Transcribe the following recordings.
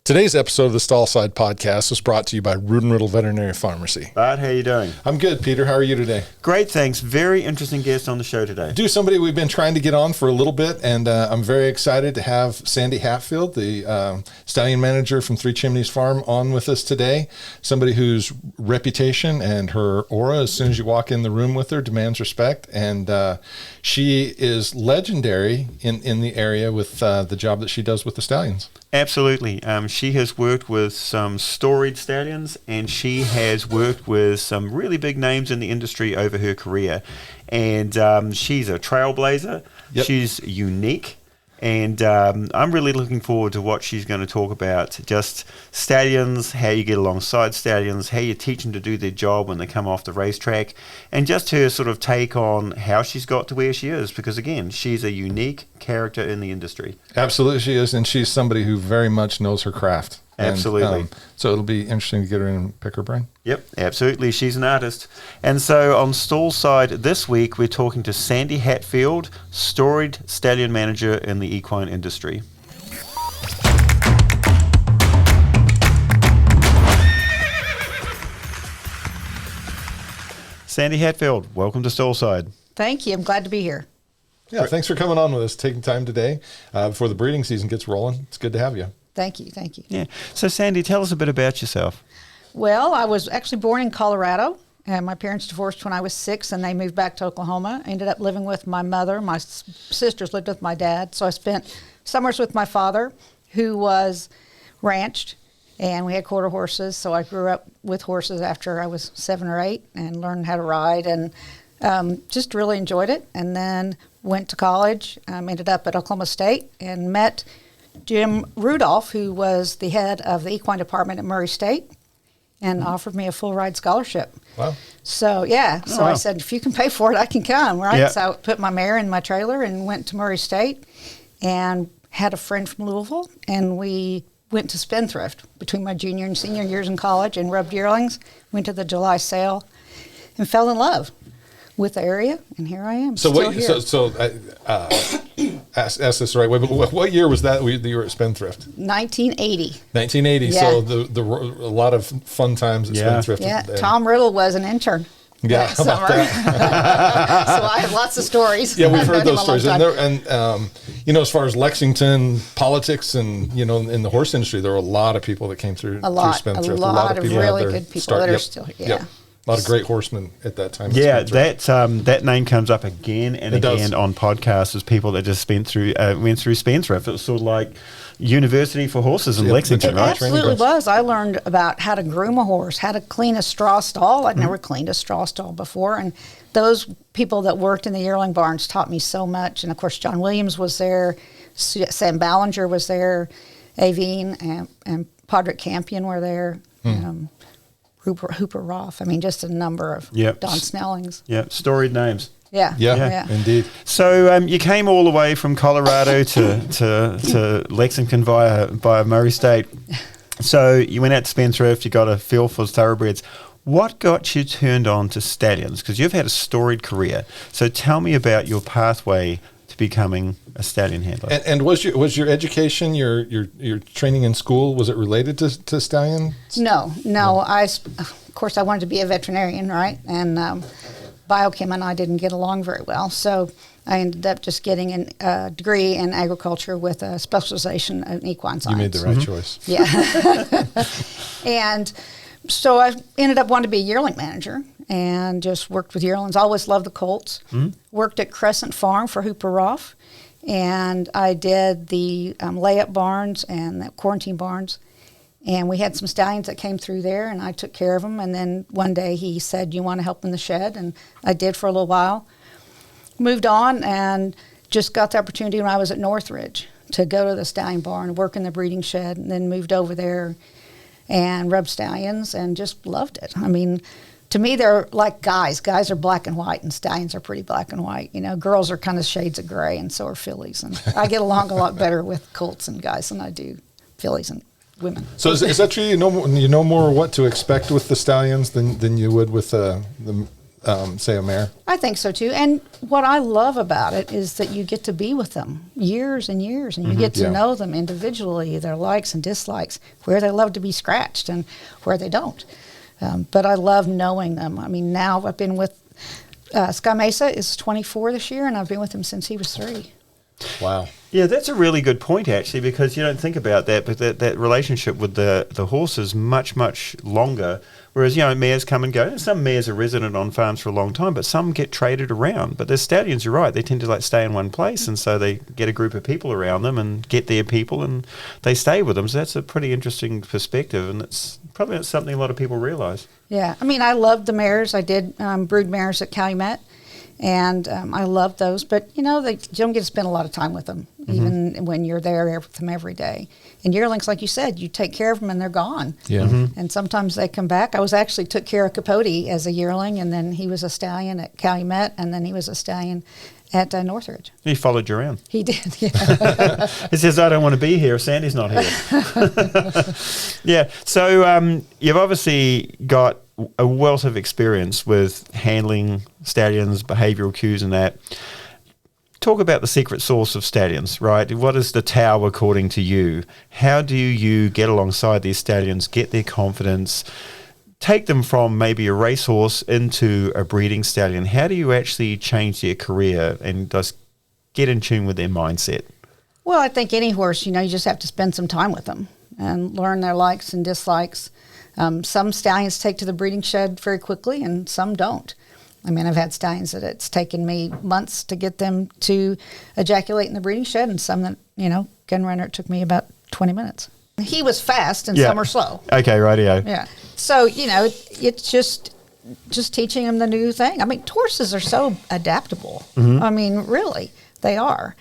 Today's episode of the StallSide podcast was brought to you by Rood and Riddle Veterinary Pharmacy. Bart, how you doing? I'm good, Peter. How are you today? Great, thanks. Very interesting guest on the show today. Somebody we've been trying to get on for a little bit, and I'm very excited to have Sandy Hatfield, the Stallion Manager from Three Chimneys Farm, on with us today. Somebody whose reputation and her aura, as soon as you walk in the room with her, demands respect. And she is legendary in the area with the job that she does with the stallions. Absolutely. She has worked with some storied stallions, and she has worked with some really big names in the industry over her career. And she's a trailblazer. Yep. She's unique. And I'm really looking forward to what she's going to talk about. Just stallions, how you get alongside stallions, how you teach them to do their job when they come off the racetrack, and just her sort of take on how she's got to where she is. Because, again, she's a unique character in the industry. Absolutely she is, and she's somebody who very much knows her craft. Absolutely. And, so it'll be interesting to get her in and pick her brain. Yep, absolutely. She's an artist. And so on StallSide this week, we're talking to Sandy Hatfield, storied stallion manager in the equine industry. Sandy Hatfield, welcome to StallSide. Thank you. I'm glad to be here. Yeah, thanks for coming on with us, taking time today before the breeding season gets rolling. It's good to have you. Thank you. Thank you. Yeah. So, Sandy, tell us a bit about yourself. Well, I was actually born in Colorado, and my parents divorced when I was 6, and they moved back to Oklahoma. I ended up living with my mother. My sisters lived with my dad, so I spent summers with my father, who was ranched, and we had quarter horses, so I grew up with horses after I was 7 or 8 and learned how to ride, and just really enjoyed it. And then went to college, ended up at Oklahoma State, and met Jim Rudolph, who was the head of the equine department at Murray State, and offered me a full ride scholarship. Wow. So, yeah. So I said, if you can pay for it, I can come, right? Yep. So I put my mare in my trailer and went to Murray State and had a friend from Louisville, and we went to Spendthrift between my junior and senior years in college and rubbed yearlings, went to the July sale, and fell in love with the area, and here I am. So still here. Ask this the right way, but what year was that you were at Spendthrift? 1980. 1980. Yeah. So a lot of fun times at Spendthrift. Yeah, Tom Riddle was an intern. Yeah, that summer. So I have lots of stories. Yeah, we've heard those stories. And as far as Lexington politics and, in the horse industry, there were a lot of people that came through Spendthrift. A lot of really good people that are still here. Yeah. Yep. A lot of great horsemen at that time. Yeah, that name comes up again and again on podcasts as people that just went through Spendthrift. It was sort of like university for horses in Lexington, right? It absolutely was. I learned about how to groom a horse, how to clean a straw stall. I'd never cleaned a straw stall before, and those people that worked in the yearling barns taught me so much. And of course, John Williams was there, Sam Ballinger was there, Aveen and Podrick Campion were there. Hooper Roth. I mean, just a number of Don Snellings. Yeah, storied names. Yeah, indeed. So you came all the way from Colorado to Lexington via Murray State. So you went out to Spendthrift, you got a feel for thoroughbreds. What got you turned on to stallions? Because you've had a storied career. So tell me about your pathway to becoming a stallion handler. And was your education, your training in school, was it related to stallions? No. Of course, I wanted to be a veterinarian, right? And biochem and I didn't get along very well, so I ended up just getting a degree in agriculture with a specialization in equine science. You made the right choice. Yeah. And so I ended up wanting to be a yearling manager and just worked with yearlings. Always loved the colts. Worked at Crescent Farm for Hooper Roth, and I did the layup barns and the quarantine barns. And we had some stallions that came through there, and I took care of them. And then one day he said, "You want to help in the shed?" And I did for a little while. Moved on and just got the opportunity when I was at Northridge to go to the stallion barn, work in the breeding shed, and then moved over there and rubbed stallions and just loved it. I mean, to me, they're like guys. Guys are black and white, and stallions are pretty black and white. Girls are kind of shades of gray, and so are fillies. And I get along a lot better with colts and guys than I do fillies and women. So is that true? You know more what to expect with the stallions than you would with the say, a mare? I think so too. And what I love about it is that you get to be with them years and years, and you get to know them individually, their likes and dislikes, where they love to be scratched and where they don't. But I love knowing them. I mean, now I've been with Sky Mesa is 24 this year, and I've been with him since he was 3. Wow. Yeah, that's a really good point, actually, because you don't think about that, but that relationship with the horse is much, much longer. Whereas, mares come and go. And some mares are resident on farms for a long time, but some get traded around. But the stallions, you're right, they tend to stay in one place, and so they get a group of people around them and get their people, and they stay with them. So that's a pretty interesting perspective, and it's probably not something a lot of people realise. Yeah, I mean, I loved the mares. I did brood mares at Calumet. And I love those, but you don't get to spend a lot of time with them, even when you're there with them every day. And yearlings, like you said, you take care of them and they're gone. Yeah. And sometimes they come back. I took care of Capote as a yearling, and then he was a stallion at Calumet, and then he was a stallion at Northridge. He followed you around. He did, yeah. He says, I don't want to be here if Sandy's not here. Yeah, so you've obviously got a wealth of experience with handling stallions, behavioural cues and that. Talk about the secret sauce of stallions, right? What is the Tao according to you? How do you get alongside these stallions, get their confidence, take them from maybe a racehorse into a breeding stallion? How do you actually change their career and just get in tune with their mindset? Well, I think any horse, you just have to spend some time with them and learn their likes and dislikes. Some stallions take to the breeding shed very quickly, and some don't. I mean, I've had stallions that it's taken me months to get them to ejaculate in the breeding shed, and some that, Gun Runner, it took me about 20 minutes. He was fast, and some are slow. Okay, rightio. Yeah. So, it's just teaching them the new thing. I mean, horses are so adaptable. I mean, really, they are.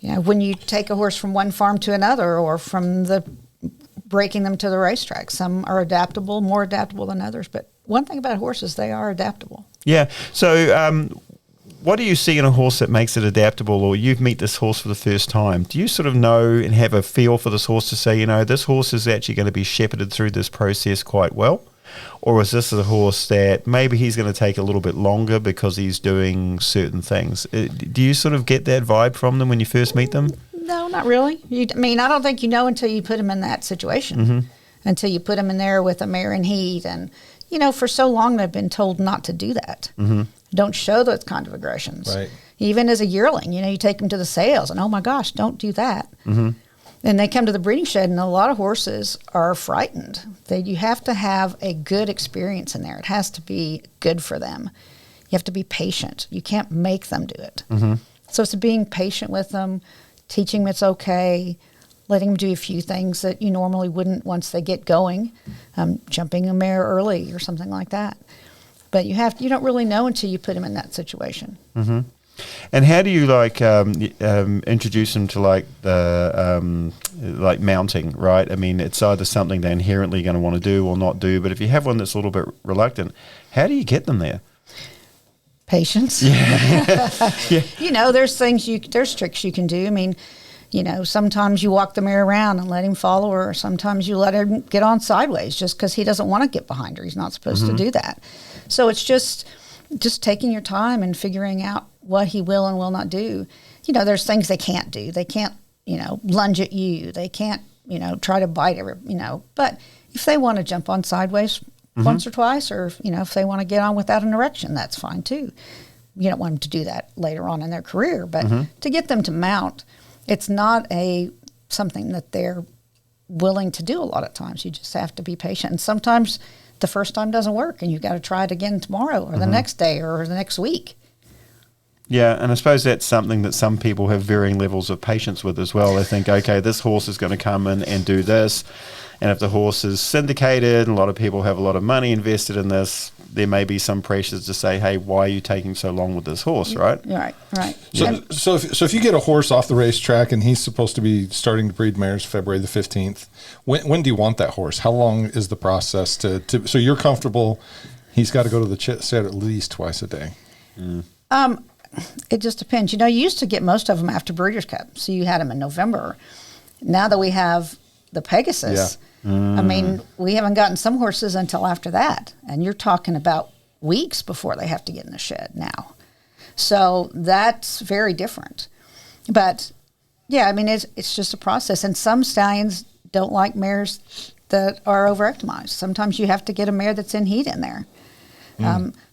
When you take a horse from one farm to another, or from breaking them to the racetrack, some are adaptable, more adaptable than others. But one thing about horses, they are adaptable. Yeah. So what do you see in a horse that makes it adaptable, or you meet this horse for the first time? Do you sort of know and have a feel for this horse to say, this horse is actually going to be shepherded through this process quite well? Or is this a horse that maybe he's going to take a little bit longer because he's doing certain things? Do you sort of get that vibe from them when you first meet them? No, not really. I don't think you know until you put them in that situation, until you put them in there with a mare in heat. And, for so long they've been told not to do that. Don't show those kind of aggressions. Right. Even as a yearling, you take them to the sales, and oh my gosh, don't do that. And they come to the breeding shed, and a lot of horses are frightened. You have to have a good experience in there. It has to be good for them. You have to be patient. You can't make them do it. So it's being patient with them, teaching them it's okay, letting them do a few things that you normally wouldn't once they get going, jumping a mare early or something like that. But you don't really know until you put them in that situation. And how do you introduce them to the mounting, right? I mean, it's either something they're inherently going to want to do or not do. But if you have one that's a little bit reluctant, how do you get them there? Patience. Yeah. There's tricks you can do. I mean, sometimes you walk the mare around and let him follow her. Sometimes you let him get on sideways just because he doesn't want to get behind her. He's not supposed to do that. So it's just taking your time and figuring out what he will and will not do. There's things they can't do. They can't, lunge at you. They can't, try to bite But if they want to jump on sideways once or twice, or, if they want to get on without an erection, that's fine too. You don't want them to do that later on in their career. But to get them to mount, it's not something that they're willing to do a lot of times. You just have to be patient. And sometimes the first time doesn't work, and you've got to try it again tomorrow or the next day or the next week. Yeah, and I suppose that's something that some people have varying levels of patience with as well. They think, okay, this horse is going to come in and do this, and if the horse is syndicated and a lot of people have a lot of money invested in this, there may be some pressures to say, hey, why are you taking so long with this horse, right? Right. So if you get a horse off the racetrack and he's supposed to be starting to breed mares February the 15th, when do you want that horse? How long is the process so you're comfortable he's got to go to the shed at least twice a day? It just depends. You used to get most of them after Breeders' Cup, so you had them in November. Now that we have the Pegasus, I mean, we haven't gotten some horses until after that, and you're talking about weeks before they have to get in the shed now. So that's very different. But yeah, I mean, it's just a process. And some stallions don't like mares that are over-ectomized. Sometimes you have to get a mare that's in heat in there.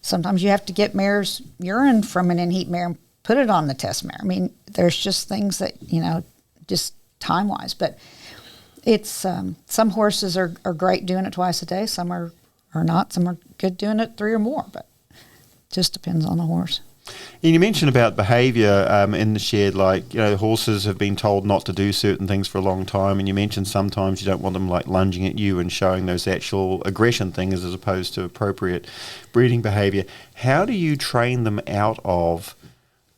Sometimes you have to get mare's urine from an in-heat mare and put it on the test mare. I mean, there's just things that, just time-wise. But it's some horses are great doing it twice a day. Some are not. Some are good doing it 3 or more. But it just depends on the horse. And you mentioned about behaviour in the shed, like, horses have been told not to do certain things for a long time, and you mentioned sometimes you don't want them like lunging at you and showing those actual aggression things as opposed to appropriate breeding behaviour. How do you train them out of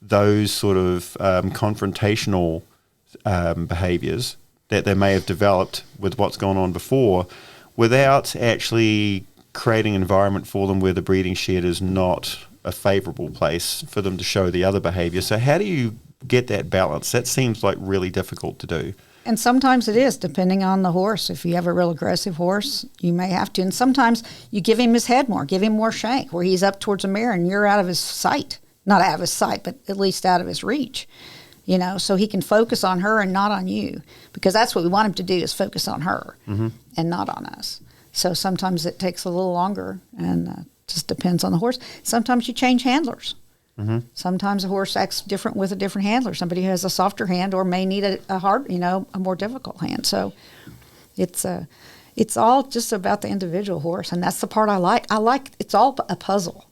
those sort of confrontational behaviours that they may have developed with what's gone on before without actually creating an environment for them where the breeding shed is not a favourable place for them to show the other behaviour? So how do you get that balance? That seems like really difficult to do. And sometimes it is, depending on the horse. If you have a real aggressive horse, you may have to. And sometimes you give him his head more, give him more shank, where he's up towards a mare and you're out of his sight. Not out of his sight, but at least out of his reach. So he can focus on her and not on you. Because that's what we want him to do, is focus on her and not on us. So sometimes it takes a little longer, and just depends on the horse. Sometimes you change handlers. Sometimes a horse acts different with a different handler. Somebody who has a softer hand or may need a hard, a more difficult hand. So it's all just about the individual horse, and that's the part I like. It's all a puzzle.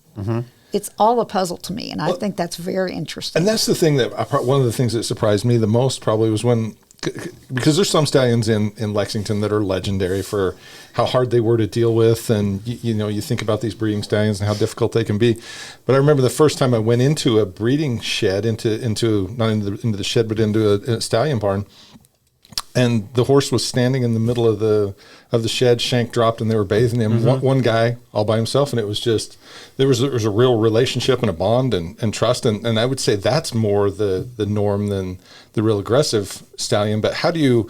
It's all a puzzle to me, and I think that's very interesting. And that's the thing one of the things that surprised me the most probably was because there's some stallions in Lexington that are legendary for how hard they were to deal with, and you think about these breeding stallions and how difficult they can be. But I remember the first time I went into a breeding shed, into the shed, but into a stallion barn, and the horse was standing in the middle of the shed, shank dropped, and they were bathing him. One guy all by himself, and it was just there was a real relationship and a bond and trust, and I would say that's more the norm than the real aggressive stallion. But how do you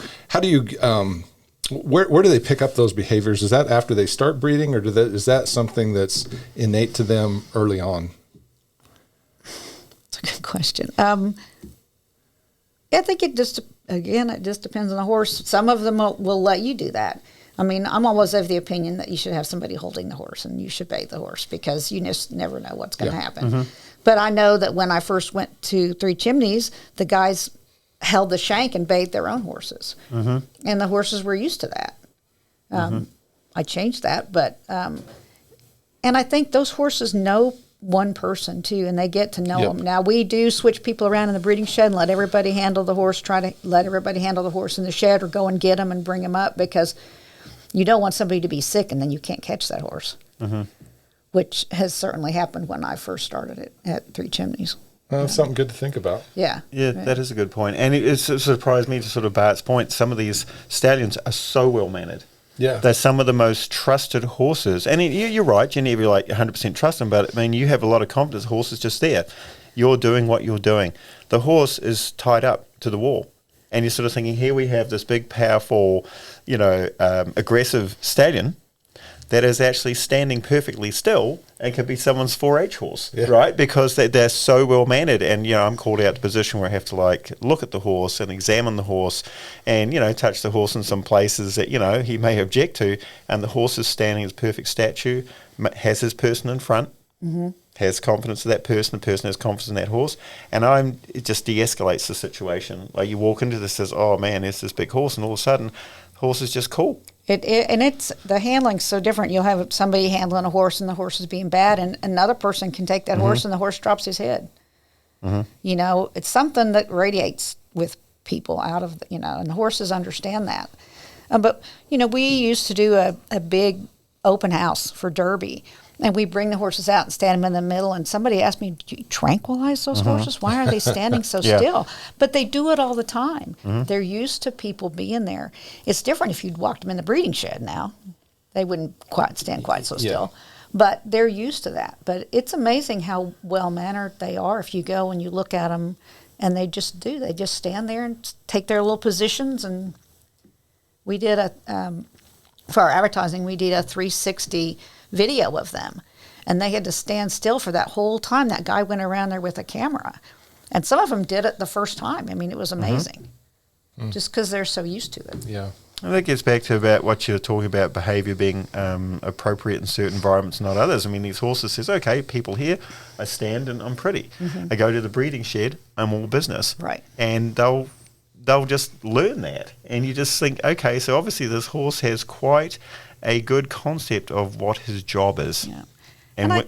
where do they pick up those behaviors? Is that after they start breeding, or is that something that's innate to them early on? That's a good question. I think it just depends on the horse. Some of them will let you do that. I mean, I'm always of the opinion that you should have somebody holding the horse, and you should bathe the horse, because you just never know what's going to happen. But I know that when I first went to Three Chimneys, the guys held the shank and bathed their own horses. And the horses were used to that. I changed that, but and I think those horses know one person too, and they get to know them. Now we do switch people around in the breeding shed and let everybody handle the horse. Try to let everybody handle the horse in the shed, or go and get them and bring them up, because you don't want somebody to be sick and then you can't catch that horse, which has certainly happened when I first started at Three Chimneys. That's something good to think about. Yeah, that is a good point. And it surprised me, to sort of Bart's point, some of these stallions are so well mannered. Yeah. They're some of the most trusted horses. And you're right, you never 100% trust them, but I mean, you have a lot of confidence. The horse is just there. You're doing what you're doing. The horse is tied up to the wall. And you're sort of thinking, here we have this big, powerful, aggressive stallion that is actually standing perfectly still and could be someone's 4-H horse, right? Because they're so well mannered. And, I'm called out to a position where I have to look at the horse and examine the horse and, touch the horse in some places that, he may object to. And the horse is standing as perfect statue, has his person in front, has confidence in that person, the person has confidence in that horse. And it just de-escalates the situation. Like, you walk into this, says, oh man, there's this big horse, and all of a sudden, the horse is just cool. It's the handling's so different. You'll have somebody handling a horse and the horse is being bad, and another person can take that horse and the horse drops his head. It's something that radiates with people out of, and the horses understand that. But we used to do a big open house for Derby, and we bring the horses out and stand them in the middle, and somebody asked me, do you tranquilize those horses? Why are they standing so still? But they do it all the time. They're used to people being there. It's different if you'd walked them in the breeding shed now. They wouldn't stand quite so still. But they're used to that. But it's amazing how well-mannered they are if you go and you look at them, and they just do. They just stand there and take their little positions. And we did for our advertising, we did a 360 video of them. and they had to stand still for that whole time. That guy went around there with a camera, and some of them did it the first time. I mean, it was amazing, just because they're so used to it. Yeah. And that gets back to about what you're talking about, behaviour being appropriate in certain environments, not others. I mean, these horses says, okay, people here, I stand and I'm pretty. I go to the breeding shed, I'm all business. Right. And they'll just learn that. And you just think, okay, so obviously this horse has quite a good concept of what his job is. Yeah. And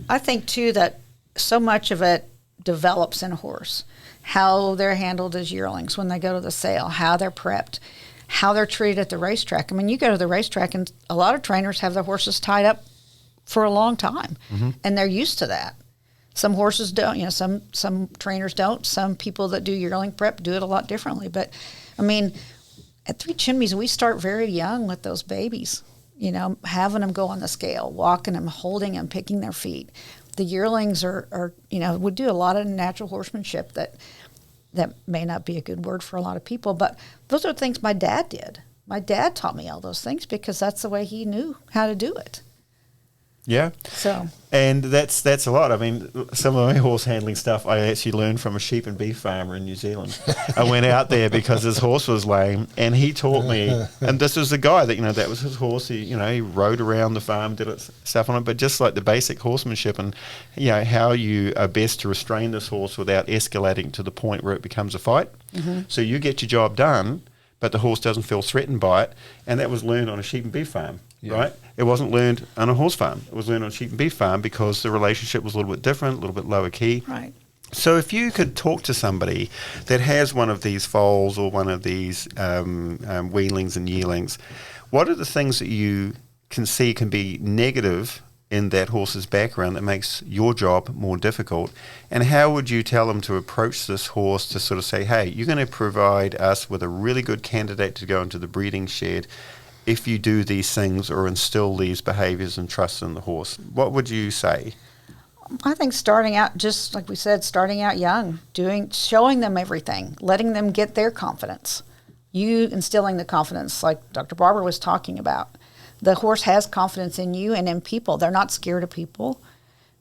I think, too, that so much of it develops in a horse. How they're handled as yearlings when they go to the sale, how they're prepped, how they're treated at the racetrack. I mean, you go to the racetrack and a lot of trainers have their horses tied up for a long time, and they're used to that. Some horses don't, you know, some trainers don't. Some people that do yearling prep do it a lot differently. But, I mean, at Three Chimneys, we start very young with those babies, you know, having them go on the scale, walking them, holding them, picking their feet. The yearlings are you know, would do a lot of natural horsemanship that may not be a good word for a lot of people, but those are things my dad did. My dad taught me all those things because that's the way he knew how to do it. yeah. So, And that's a lot. I mean, some of my horse handling stuff I actually learned from a sheep and beef farmer in New Zealand. I went out there because his horse was lame, and he taught me. And this was the guy that, you know, that was his horse. He, you know, he rode around the farm, did it, stuff on it, but just like the basic horsemanship and, you know, how you are best to restrain this horse without escalating to the point where it becomes a fight. So you get your job done, but the horse doesn't feel threatened by it, and that was learned on a sheep and beef farm. Right? It wasn't learned on a horse farm. It was learned on a sheep and beef farm because the relationship was a little bit different, a little bit lower key. right. So if you could talk to somebody that has one of these foals or one of these weanlings and yearlings, what are the things that you can see can be negative in that horse's background that makes your job more difficult? And how would you tell them to approach this horse to sort of say, hey, you're going to provide us with a really good candidate to go into the breeding shed if you do these things or instill these behaviours and trust in the horse? What would you say? I think starting out, just like we said, starting out young, showing them everything, letting them get their confidence. You instilling the confidence, like Dr. Barber was talking about. The horse has confidence in you and in people. They're not scared of people,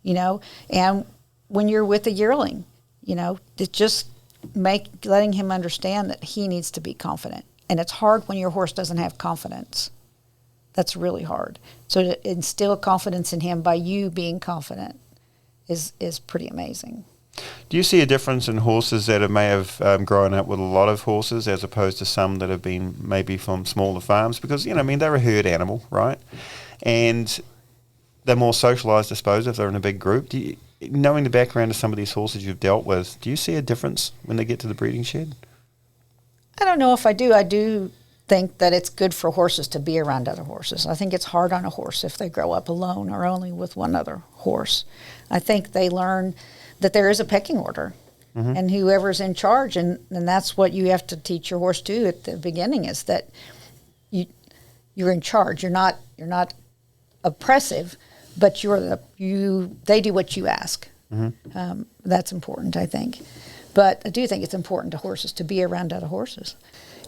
you know. And when you're with a yearling, you know, it's just letting him understand that he needs to be confident. And it's hard when your horse doesn't have confidence. That's really hard. So to instill confidence in him by you being confident is pretty amazing. Do you see a difference in horses that may have grown up with a lot of horses as opposed to some that have been maybe from smaller farms? Because, you know, I mean, they're a herd animal, right? And they're more socialised, I suppose, if they're in a big group. Knowing the background of some of these horses you've dealt with, do you see a difference when they get to the breeding shed? I don't know if I do. I do think that it's good for horses to be around other horses. I think it's hard on a horse if they grow up alone or only with one other horse. I think they learn that there is a pecking order, and whoever's in charge, and that's what you have to teach your horse to at the beginning, is that you're in charge. You're not oppressive, but they do what you ask. That's important, I think. But I do think it's important to horses to be around other horses.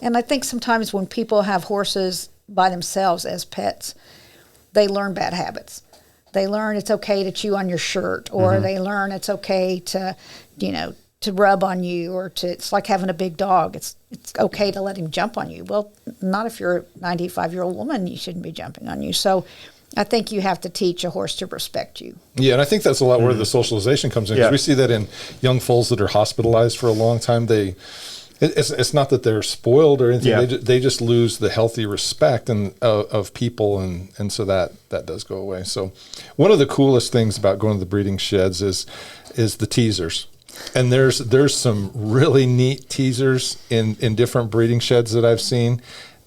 And I think sometimes when people have horses by themselves as pets, they learn bad habits. They learn it's okay to chew on your shirt, or they learn it's okay to, you know, to rub on you, or it's like having a big dog. It's okay to let him jump on you. Well, not if you're a 95-year-old woman, you shouldn't be jumping on you. So I think you have to teach a horse to respect you. Yeah, and I think that's a lot where the socialization comes in, because we see that in young foals that are hospitalized for a long time. It's not that they're spoiled or anything. Yeah. They just lose the healthy respect of people, and so that does go away. So one of the coolest things about going to the breeding sheds is the teasers. And there's some really neat teasers in different breeding sheds that I've seen.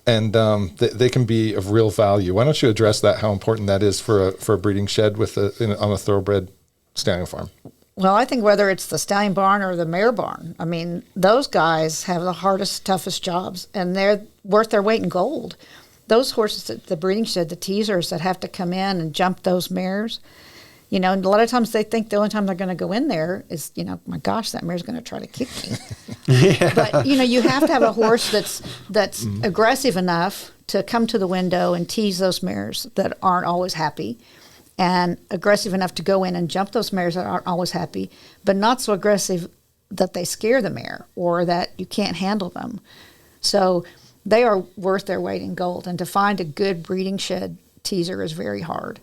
And they can be of real value. Why don't you address that, how important that is for a breeding shed on a thoroughbred stallion farm? Well, I think whether it's the stallion barn or the mare barn, I mean, those guys have the hardest, toughest jobs, and they're worth their weight in gold. Those horses at the breeding shed, the teasers that have to come in and jump those mares, you know, and a lot of times they think the only time they're going to go in there is, you know, my gosh, that mare's going to try to kick me. But, you know, you have to have a horse that's aggressive enough to come to the window and tease those mares that aren't always happy, and aggressive enough to go in and jump those mares that aren't always happy, but not so aggressive that they scare the mare or that you can't handle them. So they are worth their weight in gold. And to find a good breeding shed teaser is very hard.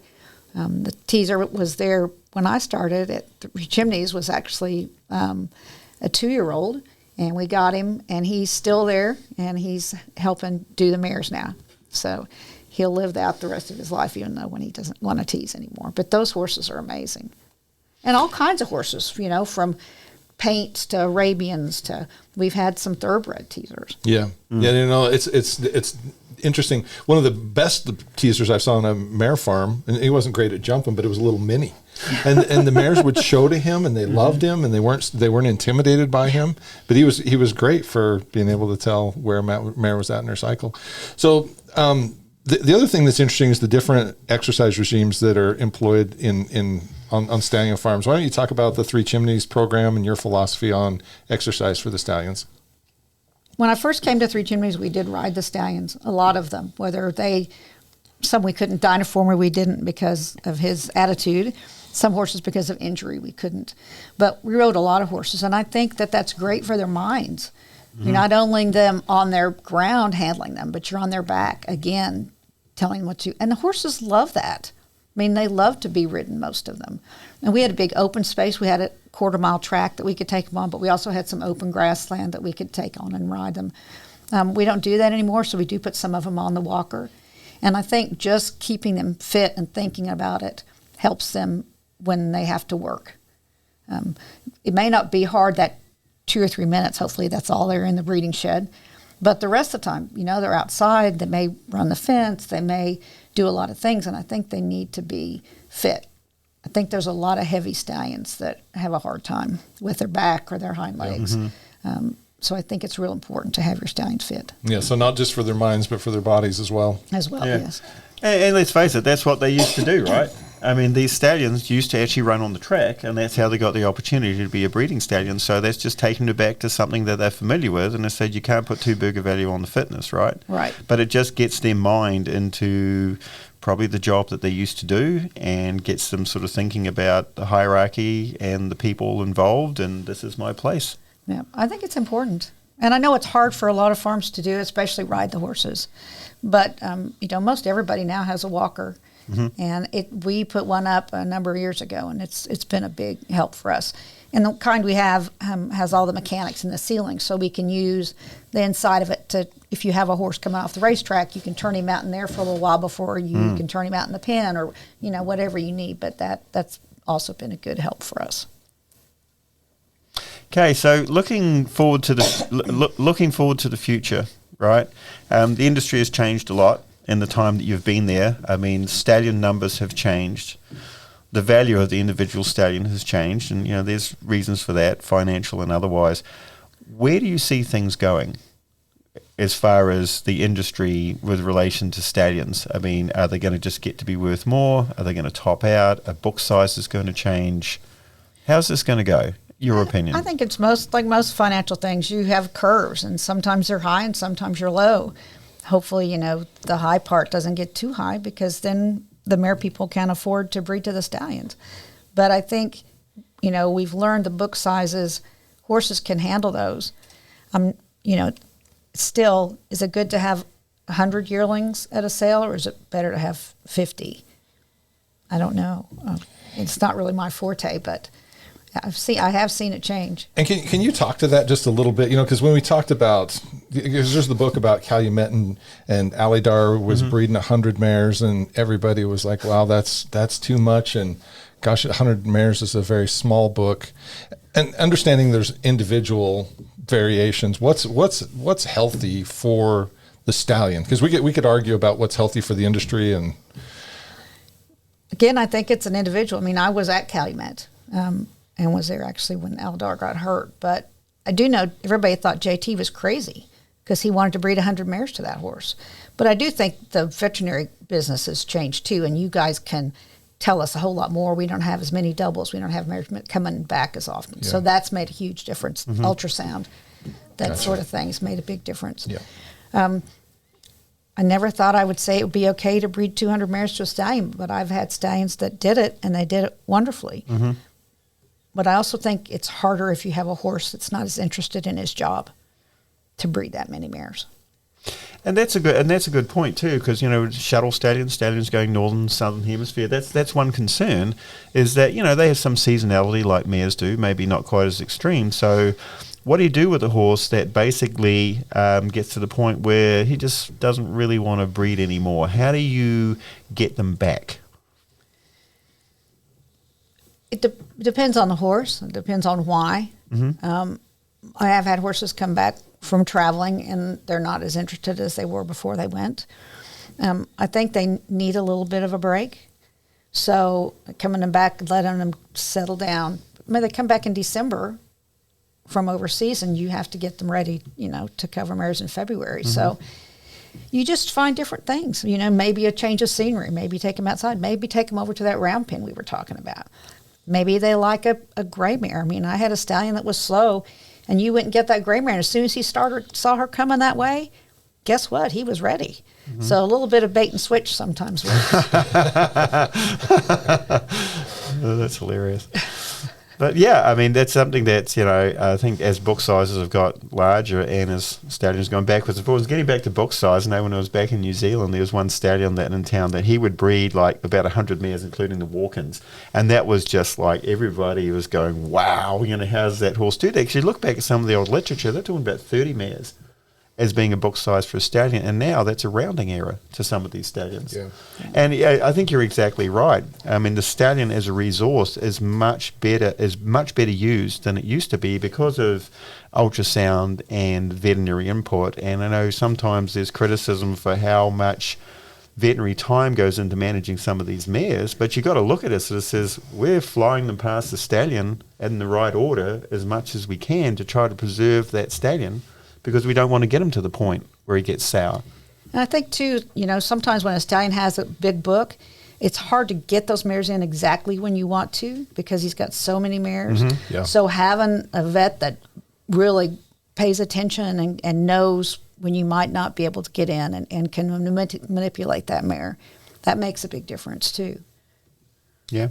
The teaser was there when I started at Three Chimneys, was actually a 2-year-old, and we got him, and he's still there, and he's helping do the mares now. So he'll live out the rest of his life, even though when he doesn't want to tease anymore. But those horses are amazing. And all kinds of horses, you know, from paints to Arabians to, we've had some thoroughbred teasers. Yeah. Yeah, you know, it's interesting. One of the best teasers I saw on a mare farm, and he wasn't great at jumping, but it was a little mini. And the mares would show to him, and they loved him, and they weren't intimidated by him. But he was great for being able to tell where a mare was at in her cycle. So the other thing that's interesting is the different exercise regimes that are employed on stallion farms. Why don't you talk about the Three Chimneys program and your philosophy on exercise for the stallions? When I first came to Three Chimneys, we did ride the stallions, a lot of them, some we couldn't, Dynaformer we didn't because of his attitude, some horses because of injury we couldn't. But we rode a lot of horses, and I think that that's great for their minds. Mm-hmm. You're not only them on their ground handling them, but you're on their back, again, telling them and the horses love that. I mean, they love to be ridden, most of them. And we had a big open space. We had a 1/4-mile track that we could take them on, but we also had some open grassland that we could take on and ride them. We don't do that anymore, so we do put some of them on the walker. And I think just keeping them fit and thinking about it helps them when they have to work. It may not be hard that 2 or 3 minutes. Hopefully that's all they're in the breeding shed. But the rest of the time, you know, they're outside. They may run the fence. They may do a lot of things, and I think they need to be fit. I think there's a lot of heavy stallions that have a hard time with their back or their hind legs. Mm-hmm. So I think it's real important to have your stallions fit. Yeah, so not just for their minds, but for their bodies as well. As well, yeah. Yes. And let's face it, that's what they used to do, right? I mean, these stallions used to actually run on the track, and that's how they got the opportunity to be a breeding stallion. So that's just taken them back to something that they're familiar with, and they said you can't put too big a value on the fitness, right? Right. But it just gets their mind into probably the job that they used to do and gets them sort of thinking about the hierarchy and the people involved, and this is my place. Yeah, I think it's important. And I know it's hard for a lot of farms to do, especially ride the horses. But, you know, most everybody now has a walker. Mm-hmm. And we put one up a number of years ago, and it's been a big help for us. And the kind we have has all the mechanics in the ceiling, so we can use the inside of it to, if you have a horse coming off the racetrack, you can turn him out in there for a little while before you can turn him out in the pen, or, you know, whatever you need. But that's also been a good help for us. Okay, so looking forward to the future, right? The industry has changed a lot in the time that you've been there. I mean, stallion numbers have changed. The value of the individual stallion has changed, and, you know, there's reasons for that, financial and otherwise. Where do you see things going as far as the industry with relation to stallions? I mean, are they going to just get to be worth more? Are they going to top out? Are book sizes going to change? How's this going to go? Your opinion? I think it's like most financial things. You have curves, and sometimes they're high and sometimes you're low. Hopefully, you know, the high part doesn't get too high, because then the mare people can't afford to breed to the stallions. But I think, you know, we've learned the book sizes, horses can handle those. You know, still, is it good to have 100 yearlings at a sale, or is it better to have 50? I don't know. It's not really my forte, but I have seen it change. And can you talk to that just a little bit? You know, because when we talked about, because there's the book about Calumet and Alidar was breeding 100 mares, and everybody was like, "Wow, that's too much." And gosh, 100 mares is a very small book. And understanding there's individual variations. What's healthy for the stallion? Because we could argue about what's healthy for the industry. And again, I think it's an individual. I mean, I was at Calumet. And was there actually when Alidar got hurt. But I do know everybody thought JT was crazy because he wanted to breed 100 mares to that horse. But I do think the veterinary business has changed too, and you guys can tell us a whole lot more. We don't have as many doubles. We don't have mares coming back as often. Yeah. So that's made a huge difference. Ultrasound, that sort of thing has made a big difference. Yeah. I never thought I would say it would be okay to breed 200 mares to a stallion, but I've had stallions that did it, and they did it wonderfully. Mm-hmm. But I also think it's harder if you have a horse that's not as interested in his job to breed that many mares. And that's a good point too, because shuttle stallions going northern, southern hemisphere. That's one concern, is that they have some seasonality like mares do, maybe not quite as extreme. So, what do you do with a horse that basically gets to the point where he just doesn't really want to breed anymore? How do you get them back? It depends on the horse. It depends on why. Mm-hmm. I have had horses come back from traveling and they're not as interested as they were before they went. I think they need a little bit of a break. So coming them back, letting them settle down. I mean, they come back in December from overseas and you have to get them ready, to cover mares in February. Mm-hmm. So you just find different things, maybe a change of scenery, maybe take them outside, maybe take them over to that round pen we were talking about. Maybe they like a gray mare. I mean, I had a stallion that was slow, and you wouldn't get that gray mare. And as soon as he saw her coming that way, guess what? He was ready. Mm-hmm. So a little bit of bait and switch sometimes works. Oh, that's hilarious. But yeah, I mean, that's something that's, I think as book sizes have got larger and as stallions gone backwards and forwards, getting back to book size, when I was back in New Zealand, there was one stallion that in town that he would breed like about 100 mares, including the walk-ins. And that was just like everybody was going, wow, how's that horse do? To actually look back at some of the old literature, they're talking about 30 mares as being a book size for a stallion, and now that's a rounding error to some of these stallions. Yeah. And I think you're exactly right. I mean, the stallion as a resource is much better used than it used to be because of ultrasound and veterinary input. And I know sometimes there's criticism for how much veterinary time goes into managing some of these mares, but you got to look at it so it says we're flying them past the stallion in the right order as much as we can to try to preserve that stallion, because we don't want to get him to the point where he gets sour. And I think, too, sometimes when a stallion has a big book, it's hard to get those mares in exactly when you want to because he's got so many mares. Mm-hmm. Yeah. So having a vet that really pays attention and knows when you might not be able to get in and can manipulate that mare, that makes a big difference, too. Yeah.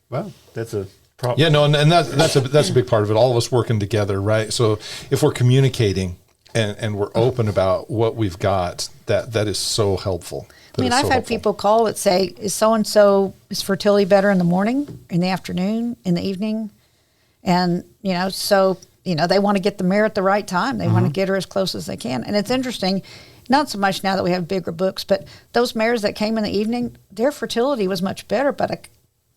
Well, that's a problem. Yeah, no, and that's a big part of it, all of us working together, right? So if we're communicating and we're open about what we've got, that is so helpful. I've had people call that say, is so-and-so, is fertility better in the morning, in the afternoon, in the evening? And, so, they want to get the mare at the right time. They want to get her as close as they can. And it's interesting, not so much now that we have bigger books, but those mares that came in the evening, their fertility was much better, but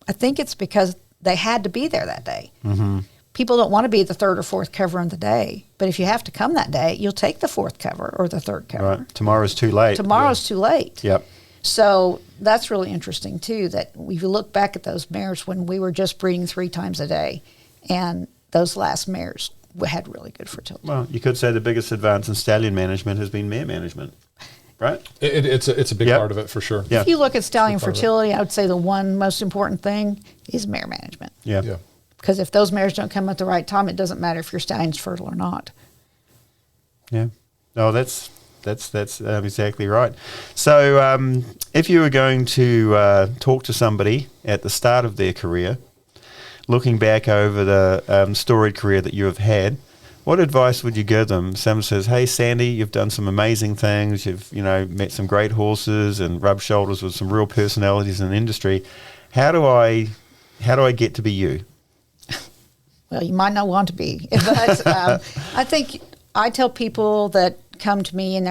I think it's because they had to be there that day. Mm-hmm. People don't want to be the third or fourth cover in the day, but if you have to come that day, you'll take the fourth cover or the third cover. Right. Tomorrow's too late. Too late. Yep. So that's really interesting, too, that if you look back at those mares when we were just breeding 3 times a day, and those last mares had really good fertility. Well, you could say the biggest advance in stallion management has been mare management, right? It's a big part of it, for sure. Yeah. If you look at stallion fertility, I would say the one most important thing is mare management. Yeah. Because if those mares don't come at the right time, it doesn't matter if your stallion's fertile or not. Yeah. No, that's exactly right. So if you were going to talk to somebody at the start of their career, looking back over the storied career that you have had, what advice would you give them? Someone says, hey, Sandy, you've done some amazing things. You've met some great horses and rubbed shoulders with some real personalities in the industry. How do I get to be you? Well, you might not want to be, but I think I tell people that come to me in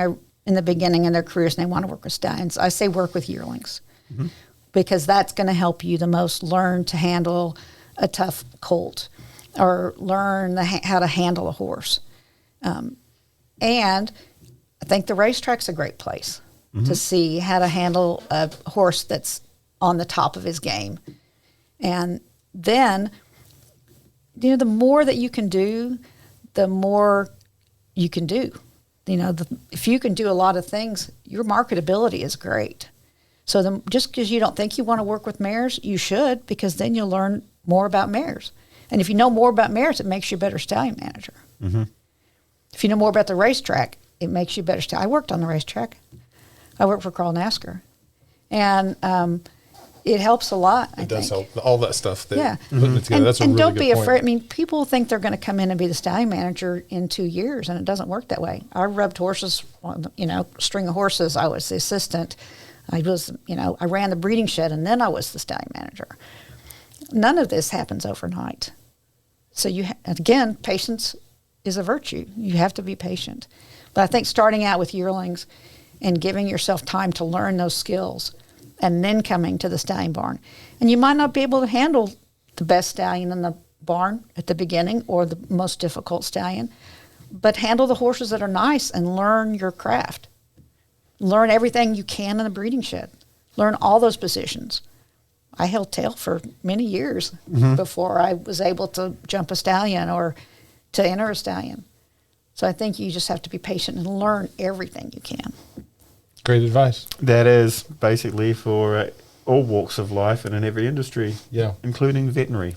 the beginning of their careers and they want to work with stallions, I say work with yearlings, mm-hmm. because that's going to help you the most learn to handle a tough colt or learn how to handle a horse. And I think the racetrack's a great place, mm-hmm. to see how to handle a horse that's on the top of his game. And then, the more that you can do, the more you can do. If you can do a lot of things, your marketability is great. So just because you don't think you want to work with mares, you should, because then you'll learn more about mares. And if you know more about mares, it makes you a better stallion manager. Mm-hmm. If you know more about the racetrack, it makes you a better stallion. I worked on the racetrack. I work for Carl Nasker, and it helps a lot. It does help. All that stuff. Yeah. Putting it together. And, That's a and really don't good be point. afraid. I mean, people think they're going to come in and be the stallion manager in 2 years, and it doesn't work that way. I rubbed horses, string of horses. I was the assistant. I was, I ran the breeding shed, and then I was the stallion manager. None of this happens overnight. So again, patience is a virtue. You have to be patient. But I think starting out with yearlings and giving yourself time to learn those skills, and then coming to the stallion barn. And you might not be able to handle the best stallion in the barn at the beginning or the most difficult stallion, but handle the horses that are nice and learn your craft. Learn everything you can in the breeding shed. Learn all those positions. I held tail for many years before I was able to jump a stallion or to enter a stallion. So I think you just have to be patient and learn everything you can. Great advice. That is basically for all walks of life and in every industry, including veterinary.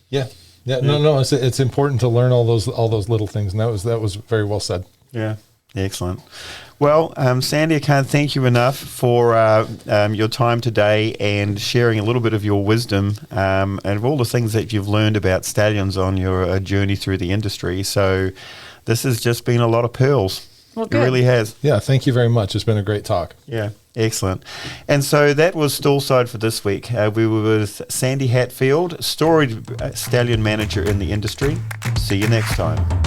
Yeah. No. It's important to learn all those little things, and that was very well said. Yeah. Excellent. Well, Sandy, I can't thank you enough for your time today and sharing a little bit of your wisdom and of all the things that you've learned about stallions on your journey through the industry. So this has just been a lot of pearls. Well, it really has. Yeah, thank you very much. It's been a great talk. Yeah, excellent. And so that was StallSide for this week. We were with Sandy Hatfield, storied stallion manager in the industry. See you next time.